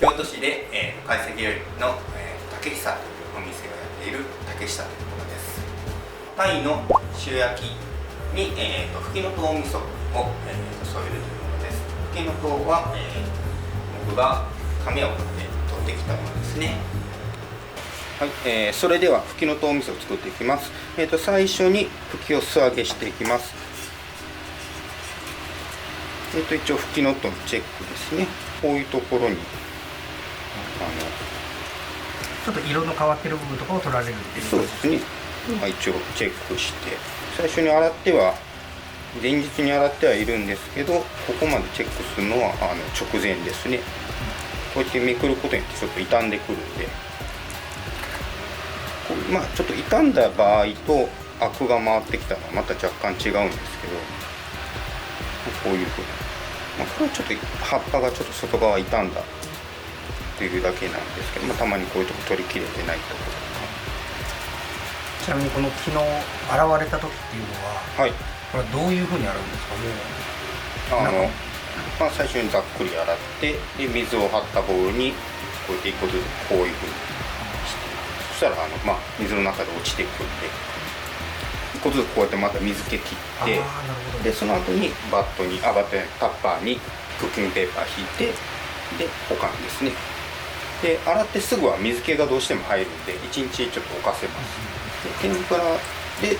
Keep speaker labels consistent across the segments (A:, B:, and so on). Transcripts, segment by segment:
A: 京都市で、懐石料理の、竹久というお店をやっている竹下というところです。タイの塩焼きに、フキノトウ味噌を、添えるというものです。フキノトウは、僕が亀岡で取ってきたものですね。はい、それではフキノトウ味噌を作っていきます。最初にフキを素揚げしていきます。一応フキノトウのチェックですね。こういうところに
B: ちょっと色の変わってる部分とかを取られるっていう。
A: そうですね、一応チェックして最初に洗っては前日に洗ってはいるんですけど、ここまでチェックするのは直前ですね。こうやってめくることによってちょっと傷んでくるんで、ちょっと傷んだ場合とアクが回ってきたのはまた若干違うんですけど、こういうふうに、これはちょっと葉っぱがちょっと外側傷んだというだけなんですけど、たまにこういうとこ取り切れてないところとか。
B: ちなみにこの昨日洗われた時っていうのは、はい、これはどういうふうに洗うんですか？
A: 最初にざっくり洗って、で水を張ったボウルにこうやって一個ずつこういうふうにして、そしたら水の中で落ちていくんで、一個ずつこうやってまた水気切って、でその後にタッパーにクッキングペーパー引いて、で保管ですね。で洗ってすぐは水気がどうしても入るんで1日ちょっと置かせます。で天ぷらで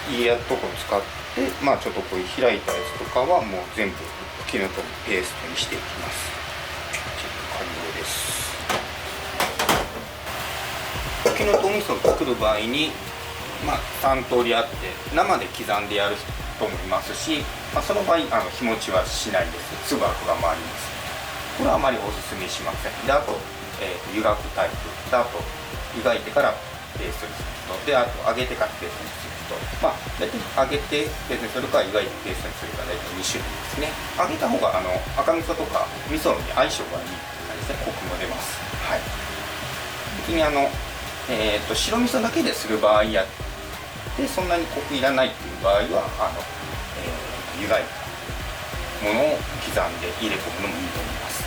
A: いいやところ使って、ちょっとこういう開いたやつとかはもう全部フキノトウペーストにしていきます。完了です。フキノトウ味噌を作る場合に3通りあって、生で刻んでやる人もいますし、その場合日持ちはしないです。すぐアクが回ります。これはあまりおすすめしません。であと、湯がくタイプで、あと湯がいてからペーストにすると、であと揚げてからペーストにすると、大体揚げてペーストにするか湯がいてペーストにするか大体2種類ですね。揚げた方が赤味噌とか味噌に相性がいいですね。コクも出ます。はい。別に白味噌だけでする場合やでそんなにコクいらないっていう場合は湯がいたものを刻んで入れ込むのもいいと思います。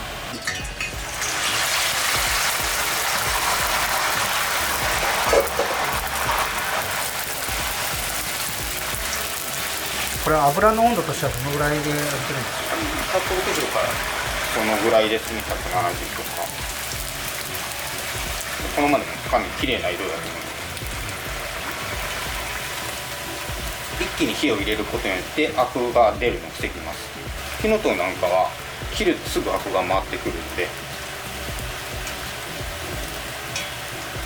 B: これは油の温度としてはどのぐらいでやってるんですか
A: ？160からそのぐらいですね。170とかこのまでもかなり綺麗な色だと思います。一気に火を入れることによってアクが出るのを防ぎます。フキノトウなんかは切るとすぐアクが回ってくるので、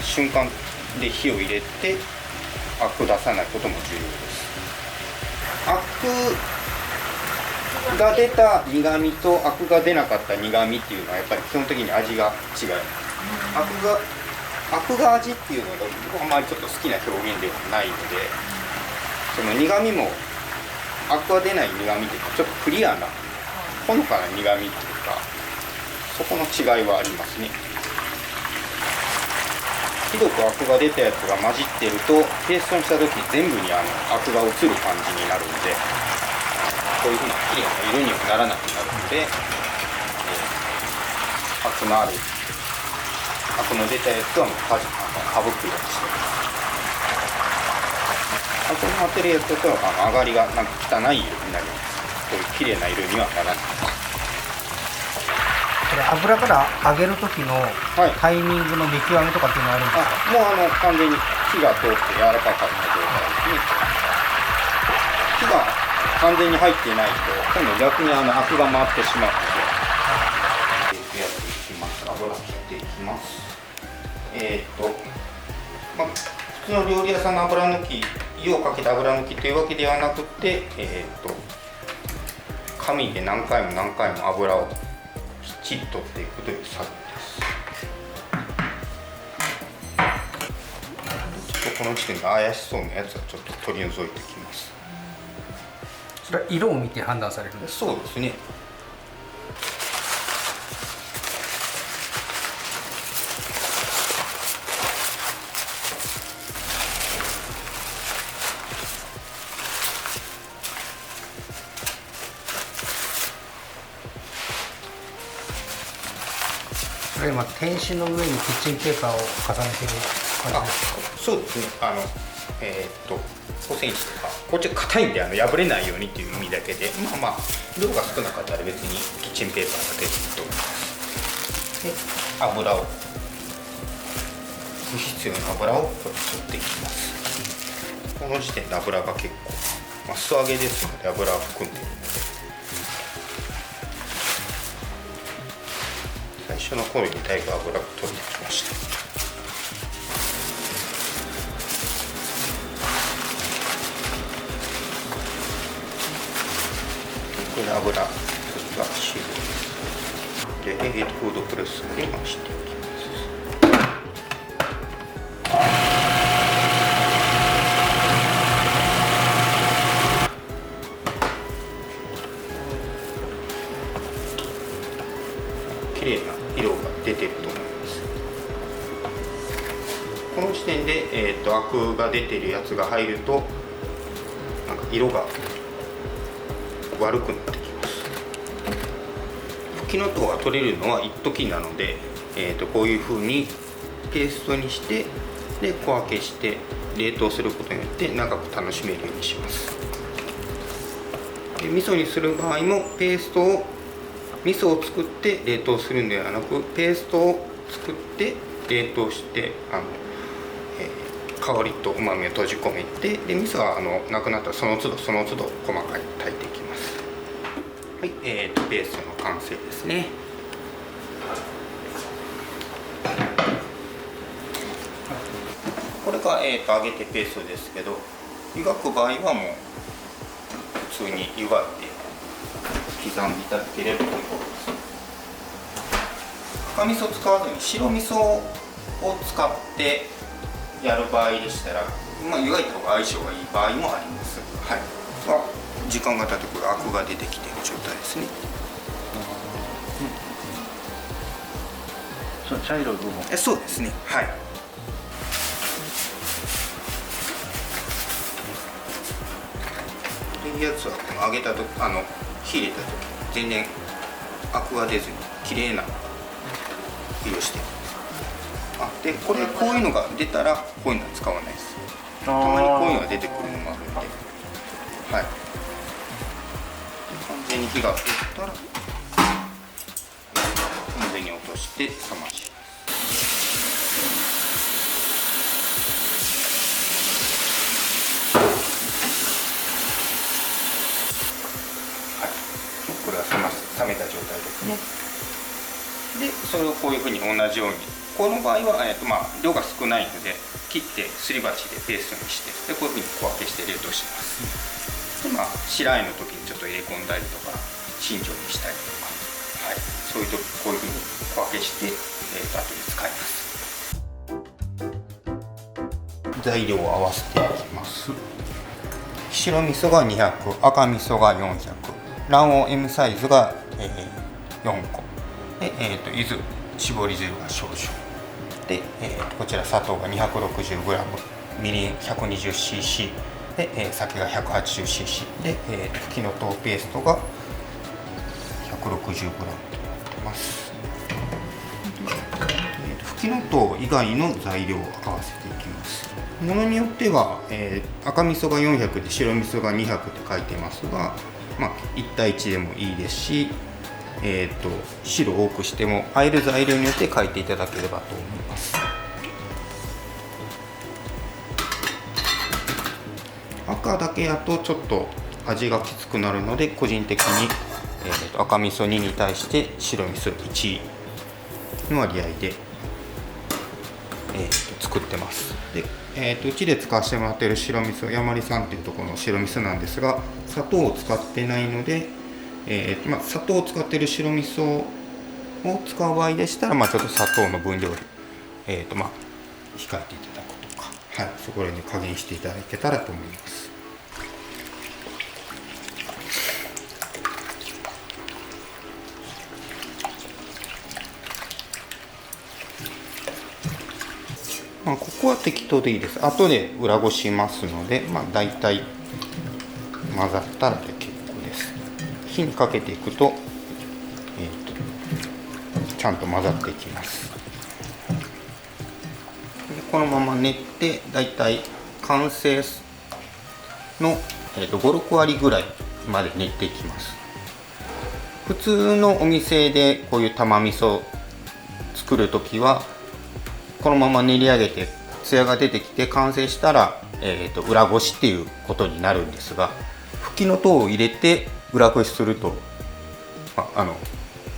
A: 瞬間で火を入れてアク出さないことも重要です。アクが出た苦味とアクが出なかった苦味っていうのはやっぱり基本的に味が違います。アクが味っていうのが僕はあまりちょっと好きな表現ではないので、その苦味もアクが出ない苦味っていうかちょっとクリアなほのかな苦味っていうか、そこの違いはありますね。ひどくアクが出たやつが混じっているとペーストにした時全部にアクが移る感じになるんで、こういうふうな綺麗な色にはならなくなるので、アクのあるアクの出たやつはもう省くようにしてます。アクの当てるやつだと上がりがなんか汚い色になります。こういう綺麗な色にはならない。
B: これ油から揚げる時のタイミングの見極めとかっていうのはあるんですか？
A: もう完全に火が通って柔らかかった状態ですね。火が完全に入っていないと今度逆にアクが回ってしまうので、やっていきます。油切っていきます。普通の料理屋さんの油抜き、湯をかけた油抜きというわけではなくて、紙で何回も何回も油をきっちり取っていくという作業です。ちょっとこの時点で怪しそうなやつはちょっと取り除いていきます。
B: それは色を見て判断されるんですか？
A: そうですね。
B: それ今天紙の上にキッチンペーパーを重ねてる感じですか？
A: そうですね。5センチとかこっち硬いんで破れないようにっていう意味だけで、まあ量が少なかったら別にキッチンペーパーだけでいいと思います。で油を不必要な油を取っていきます。この時点で油が結構、素揚げですので油を含んでいるので、最初の頃にだいぶ油が取れてきました。これで油が終了です。で、フードプレスに回していきます。綺麗な色が出てると思います。この時点で、アクが出てるやつが入るとなんか色が悪くなってきます。フキノトウが取れるのは一時なので、こういう風にペーストにしてで小分けして冷凍することによって長く楽しめるようにします。で味噌にする場合も味噌を作って冷凍するんではなく、ペーストを作って冷凍して香りとうまみを閉じ込めて、で味噌はなくなったらその都度細かに炊いていきます。はい、ペーストの完成ですね。これが、揚げてペーストですけど、湯がく場合はもう普通に湯がいて刻んでいただければと思います。赤味噌を使わずに白味噌を使ってやる場合でしたら、湯がいた方が相性がいい場合もあります。はい、時間が経ってくるアクが出てきている状態ですね。
C: その茶色い部分。
A: そうですね。はい。というやつはこの揚げた時火入れた時全然アクが出ずに綺麗な色しています。でこういうのが出たらこういうのは使わないです。たまにこういうのが出てくるのもあるので、はい。完全に火が通ったら完全に落として冷まします。はい、これは冷めた状態ですね。でそれをこういうふうに同じように、この場合は、量が少ないので切ってすり鉢でペーストにして、でこういうふうに小分けして冷凍します。で白あえの時にちょっと入れ込んだりとか新庄にしたりとか、はい、そういう時こういうふうに小分けして、後で使います。材料を合わせていきます。白味噌が200、赤味噌が400、卵黄 M サイズが、4個で、柚子絞り汁が少々で、こちら砂糖が 260g、 みりん 120cc で、酒が 180cc で、フキノトウペーストが 160g となってます。フキノトウ以外の材料を合わせていきます。ものによっては、赤味噌が400で白味噌が200って書いてますが、1対1でもいいですし、白を多くしても和える材料によって書いていただければと思います。赤だけやとちょっと味がきつくなるので、個人的に、赤味噌2に対して白味噌1の割合で、作ってます。で、うちで使わせてもらっている白味噌、山里さんっていうところの白味噌なんですが、砂糖を使ってないので、砂糖を使っている白味噌を使う場合でしたら、ちょっと砂糖の分量で、控えていただくとか、はい、そこら辺に加減していただけたらと思います。ここは適当でいいです。後で裏ごしますので、だいたい混ざったらで結構です。火にかけていくと、ちゃんと混ざっていきます。でこのまま練ってだいたい完成の、5、6割ぐらいまで練っていきます。普通のお店でこういう玉味噌作るときはこのまま練り上げてツヤが出てきて完成したら、裏ごしっていうことになるんですが、ふきのとうを入れて裏ごしすると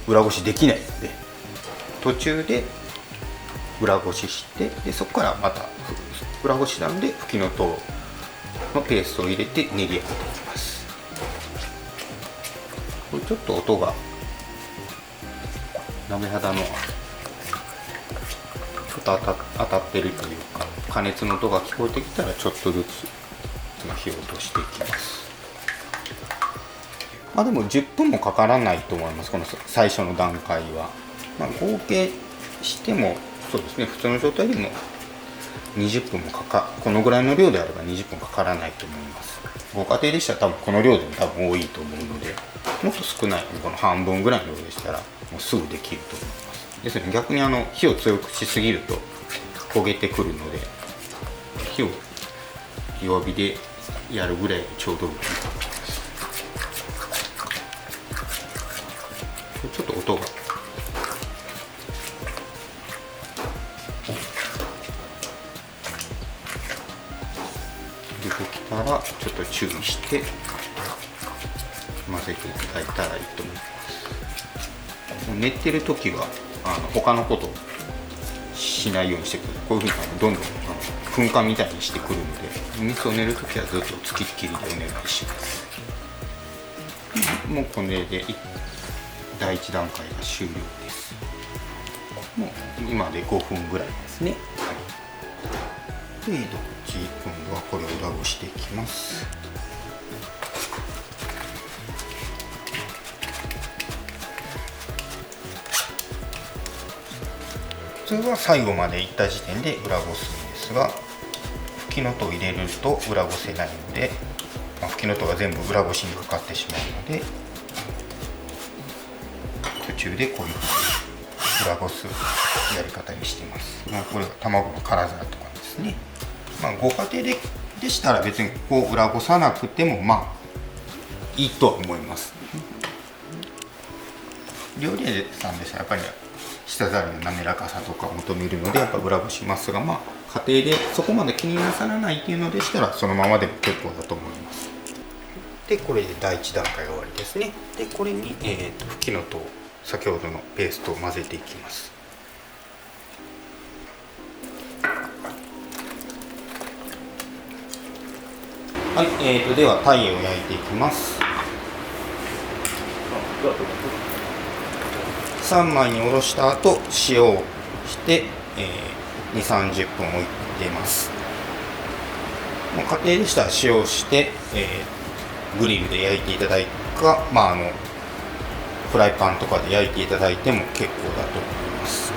A: 裏ごしできないので、途中で裏ごしして、でそこからまた裏ごしなんでふきのとうのペーストを入れて練り上げていきます。これちょっと音が鍋肌のちょっと当たってるというか加熱の音が聞こえてきたらちょっとずつ火を落としていきます。でも10分もかからないと思います、この最初の段階は。合計してもそうですね、普通の状態でも20分もこのぐらいの量であれば20分かからないと思います。ご家庭でしたら多分この量でも多分多いと思うので、もっと少ない、この半分ぐらいの量でしたらもうすぐできると思います。ですので逆に火を強くしすぎると焦げてくるので、火を弱火でやるぐらいがちょうどいいと思います。ちょっと音が出てきたらちょっと注意して混ぜていただいたらいいと思います。練ってる時は他のことをしないようにしてください。こういうふうにどんどん噴火みたいにしてくるので、味噌を練る時はずっとつきっきりでお願いします。もうこれで第1段階が終了です。もう今で5分ぐらいですね。で、今度はこれを裏ごしていきます。普通は最後までいった時点で裏ごすんですが、ふきのとうを入れると裏ごせないので、ふきのとうが全部裏ごしにかかってしまうので、途中でこういうふうに裏ごすやり方にしています。これは卵の辛皿とかですね。ご家庭でしたら別にこう裏ごさなくてもいいとは思います。料理屋さんでしたらやっぱり舌触りの滑らかさとかを求めるのでやっぱ裏ごしますが、家庭でそこまで気になさらないっていうのでしたらそのままでも結構だと思います。でこれで第1段階が終わりですね。でこれに、ふきのとう先ほどのペーストを混ぜていきます。はい、では鯛を焼いていきます。3枚におろした後塩をして、2、30分置いています。家庭でしたら塩をして、グリルで焼いていただくか、フライパンとかで焼いていただいても結構だと思います。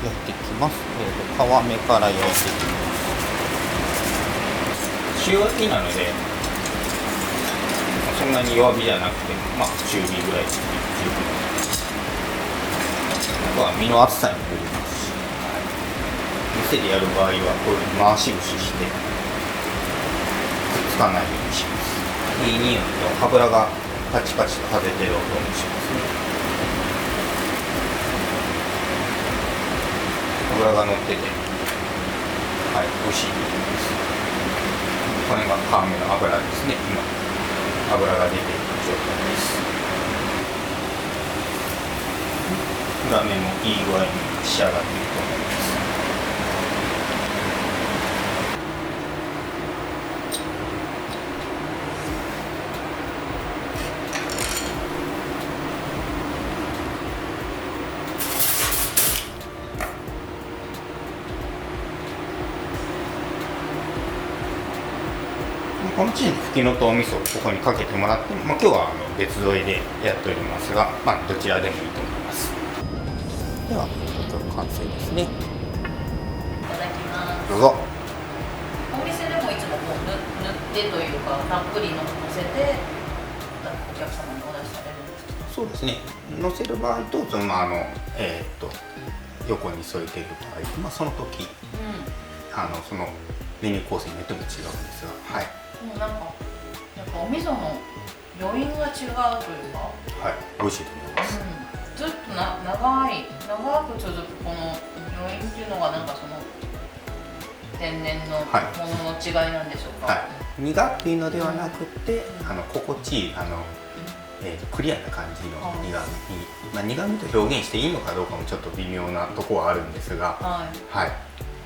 A: 焼いていきます。皮目から焼いていきます。塩焼きなのでそんなに弱火じゃなくても中火ぐらいで十分です。あとは身の厚さにもよりますし、店でやる場合はこういう回し串してくっつかないようにします。いい匂いと油がパチパチと外れてる音もしますね。油が乗ってて、美味しいと思います。これが皮目の油ですね。今油が出ている状態です。裏面もいい具合に仕上がっていると思います。このチーズふきのとう味噌をここにかけてもらって、今日は別添えでやっておりますが、どちらでもいいと思います。では完成ですね。
C: いただきます。
A: どうぞ。
C: お店でもいつもこう塗ってというかたっぷりのせてお客様にお出しされるんですか？
A: そうですね。乗せる場合と横に添えている場合、その時、そのメニュー構成によっても違うんですが、はい。
C: もうなんかやっぱお味噌の余韻が違うというか、はい、
A: 美味しいと思います。
C: ずっと長く続くこの余韻っていうのがなんかその天然のものの違いなんでしょうか？はい、
A: 苦っていうのではなくて、心地いいクリアな感じの苦味、苦味と表現していいのかどうかもちょっと微妙なところはあるんですが、はい、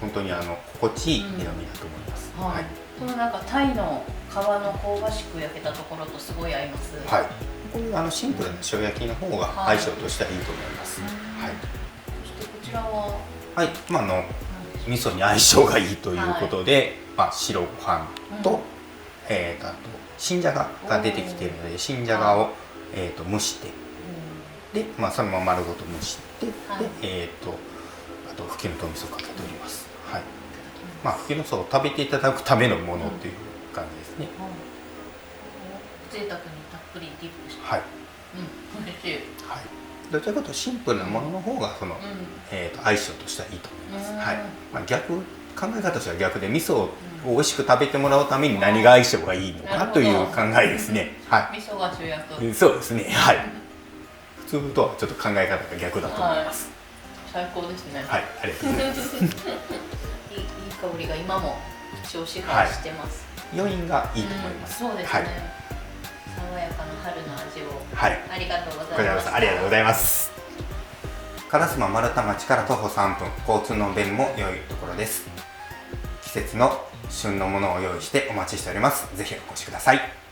A: 本当に心地いい苦味だと思います。はい。
C: このなんかタイの皮の香ばしく焼けたところとすごい合います。
A: はい。こういうシンプルな塩焼きの方が相性としてはいいと思います。はい。
C: そしてこちらは、
A: はい、味噌に相性がいいということで、白ご飯と、あと新じゃがが出てきているので、新じゃがを蒸して、で、そのまま丸ごと蒸して、で、あとふきのとう味噌をかけております。はい。ふきのとうを食べていただくためのものっていう感じですね。
C: 贅沢にたっぷりディップして。
A: はい。
C: 美味しい。はい。
A: どちらかというとシンプルなものの方が相性としてはいいと思います。はい。考え方としては逆で、味噌を美味しく食べてもらうために何が相性がいいのかという考えですね。はい。
C: 味噌が主役。
A: そうですね。はい。普通とはちょっと考え方が逆だと思います。
C: 最高ですね。
A: はい。ありがとうございます。いい
C: 香りが今も口を支配してます。
A: 余韻がいいと思います。
C: そうですね。爽やかな春の味を。はい。ありがとうございます。
A: ありがとうございます。烏丸丸太町から徒歩3分、交通の便も良いところです。季節の旬のものを用意してお待ちしております。ぜひお越しください。